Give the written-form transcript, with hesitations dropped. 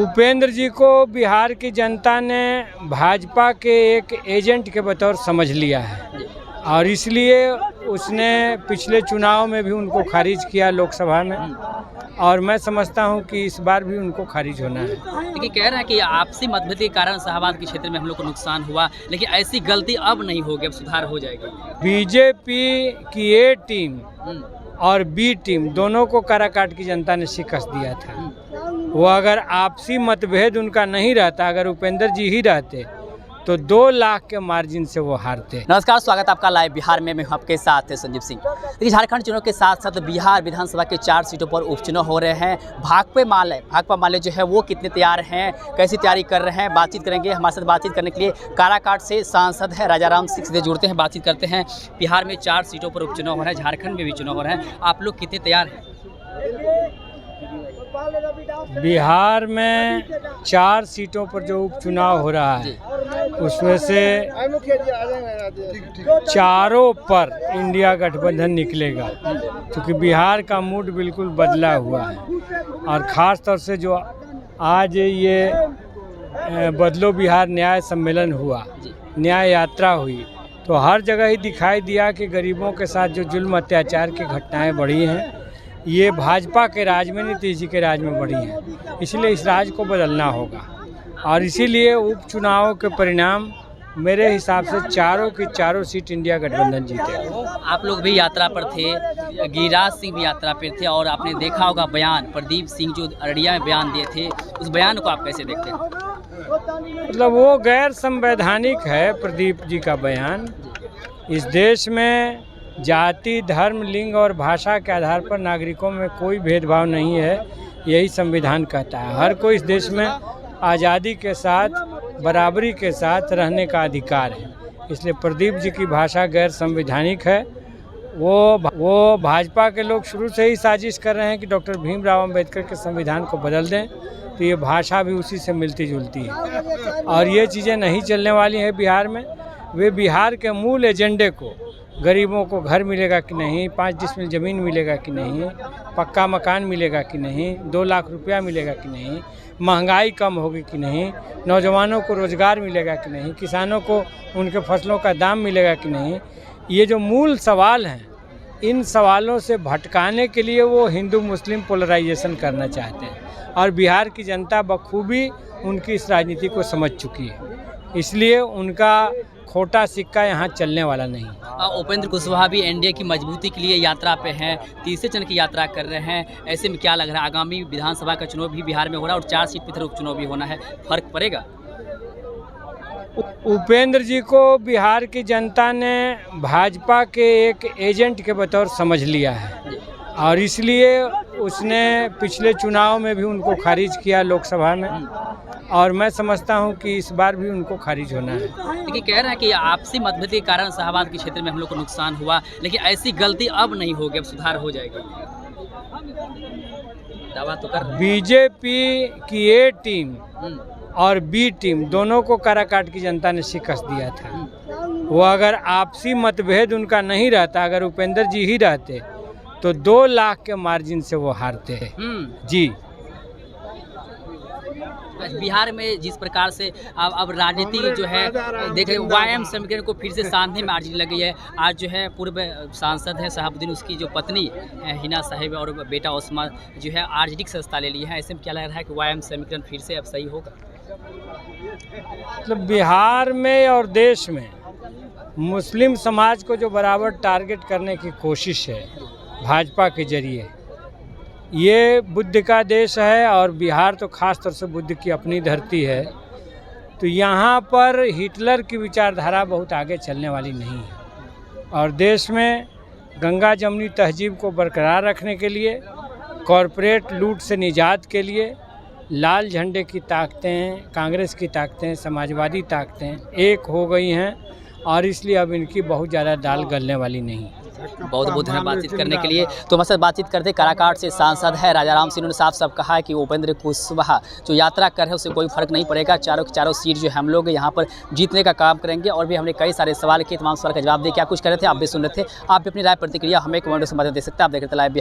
उपेंद्र जी को बिहार की जनता ने भाजपा के एक एजेंट के बतौर समझ लिया है और इसलिए उसने पिछले चुनाव में भी उनको खारिज किया लोकसभा में और मैं समझता हूं कि इस बार भी उनको खारिज होना है। देखिए, कह रहे हैं कि आपसी मतभेद के कारण शाहबाद के क्षेत्र में हम लोग को नुकसान हुआ, लेकिन ऐसी गलती अब नहीं होगी, अब सुधार हो जाएगी। बीजेपी की ए टीम और बी टीम दोनों को काराकाट की जनता ने शिकस्त दिया था। वो अगर आपसी मतभेद उनका नहीं रहता, अगर उपेंद्र जी ही रहते तो 2 लाख के मार्जिन से वो हारते। नमस्कार, स्वागत है आपका लाइव बिहार में। मैं हूं आपके साथ संजीव सिंह। देखिए, झारखंड चुनाव के साथ साथ बिहार विधानसभा के 4 सीटों पर उपचुनाव हो रहे हैं। भाकपा माले जो है वो कितने तैयार हैं, कैसी तैयारी कर रहे हैं, बातचीत करेंगे। हमारे साथ बातचीत करने के लिए काराकाट से सांसद है राजाराम सिंह सीधे जुड़ते हैं, बातचीत करते हैं। बिहार में 4 सीटों पर उपचुनाव हो रहा है, झारखंड में भी चुनाव हो रहा है, आप लोग कितने तैयार हैं? बिहार में 4 सीटों पर जो उपचुनाव हो रहा है उसमें से चारों पर इंडिया गठबंधन निकलेगा, क्योंकि बिहार का मूड बिल्कुल बदला हुआ है। और ख़ास तौर से जो आज ये बदलो बिहार न्याय सम्मेलन हुआ, न्याय यात्रा हुई, तो हर जगह ही दिखाई दिया कि गरीबों के साथ जो जुल्म अत्याचार की घटनाएं बढ़ी हैं ये भाजपा के राज में, नीतीश जी के राज में बढ़ी हैं। इसलिए इस राज को बदलना होगा और इसीलिए उपचुनाव के परिणाम मेरे हिसाब से चारों की चारों सीट इंडिया गठबंधन जीतेगा। आप लोग भी यात्रा पर थे, गिरिराज सिंह भी यात्रा पर थे और आपने देखा होगा बयान प्रदीप सिंह जो अररिया में बयान दिए थे, उस बयान को आप कैसे देखते हैं? मतलब वो गैर संवैधानिक है प्रदीप जी का बयान। इस देश में जाति, धर्म, लिंग और भाषा के आधार पर नागरिकों में कोई भेदभाव नहीं है, यही संविधान कहता है। हर कोई इस देश में आज़ादी के साथ, बराबरी के साथ रहने का अधिकार है। इसलिए प्रदीप जी की भाषा गैर संवैधानिक है। वो भाजपा के लोग शुरू से ही साजिश कर रहे हैं कि डॉक्टर भीमराव अंबेडकर के संविधान को बदल दें, तो ये भाषा भी उसी से मिलती जुलती है और ये चीज़ें नहीं चलने वाली हैं बिहार में। वे बिहार के मूल एजेंडे को, गरीबों को घर मिलेगा कि नहीं, 5 डिसमिल ज़मीन मिलेगा कि नहीं, पक्का मकान मिलेगा कि नहीं, 2 लाख रुपया मिलेगा कि नहीं, महंगाई कम होगी कि नहीं, नौजवानों को रोज़गार मिलेगा कि नहीं, किसानों को उनके फसलों का दाम मिलेगा कि नहीं, ये जो मूल सवाल हैं, इन सवालों से भटकाने के लिए वो हिंदू मुस्लिम पोलराइजेशन करना चाहते हैं और बिहार की जनता बखूबी उनकी इस राजनीति को समझ चुकी है। इसलिए उनका खोटा सिक्का यहाँ चलने वाला नहीं। उपेंद्र कुशवाहा भी एनडीए की मजबूती के लिए यात्रा पे हैं, तीसरे चरण की यात्रा कर रहे हैं। ऐसे में क्या लग रहा है, आगामी विधानसभा का चुनाव भी बिहार में हो रहा है और 4 सीट पर उपचुनाव भी होना है, फर्क पड़ेगा? उपेंद्र जी को बिहार की जनता ने भाजपा के एक एजेंट के बतौर समझ लिया है और इसलिए उसने पिछले चुनाव में भी उनको खारिज किया लोकसभा में और मैं समझता हूं कि इस बार भी उनको खारिज होना है। देखिए, कह रहे हैं कि आपसी मतभेद के कारण शाहबाद के क्षेत्र में हम लोग को नुकसान हुआ, लेकिन ऐसी गलती अब नहीं होगी, अब सुधार हो जाएगी। दावा तो कर बीजेपी की ए टीम और बी टीम दोनों को काराकाट की जनता ने शिकस्त दिया था। वो अगर आपसी मतभेद उनका नहीं रहता, अगर उपेंद्र जी ही रहते तो 2 लाख के मार्जिन से वो हारते हैं। जी, बिहार में जिस प्रकार से अब राजनीति जो है देख रहे, वाईएम समीकरण को फिर से साधने में आरजी लगी है। आज जो है पूर्व सांसद है शहाबुद्दीन, उसकी जो पत्नी हिना साहिब और बेटा ओस्मा जो है आरजेडी की सदस्यता ले ली है। ऐसे में क्या लग रहा है कि वाईएम समीकरण फिर से अब सही होगा? मतलब बिहार में और देश में मुस्लिम समाज को जो बराबर टारगेट करने की कोशिश है भाजपा के जरिए, ये बुद्ध का देश है और बिहार तो ख़ास तौर से बुद्ध की अपनी धरती है, तो यहाँ पर हिटलर की विचारधारा बहुत आगे चलने वाली नहीं है। और देश में गंगा जमुनी तहजीब को बरकरार रखने के लिए, कॉरपोरेट लूट से निजात के लिए लाल झंडे की ताकतें, कांग्रेस की ताकतें, समाजवादी ताकतें एक हो गई हैं और इसलिए अब इनकी बहुत ज़्यादा दाल गलने वाली नहीं। बहुत बहुत धन्यवाद बातचीत करने के लिए। तो हमारे साथ बातचीत करते काराकाट से सांसद है राजाराम सिंह, उन्होंने साफ साफ कहा है कि उपेंद्र कुशवाहा जो यात्रा कर रहे हैं उससे कोई फर्क नहीं पड़ेगा, चारों की चारों सीट जो हम लोग यहाँ पर जीतने का काम करेंगे। और भी हमने कई सारे सवाल किए, तमाम सवाल का जवाब दे, क्या कुछ कर रहे थे आप भी सुन रहे थे। आप भी अपनी राय प्रतिक्रिया हमें कमेंट से दे सकते हैं। आप देख रहे थे लाइव बिहार।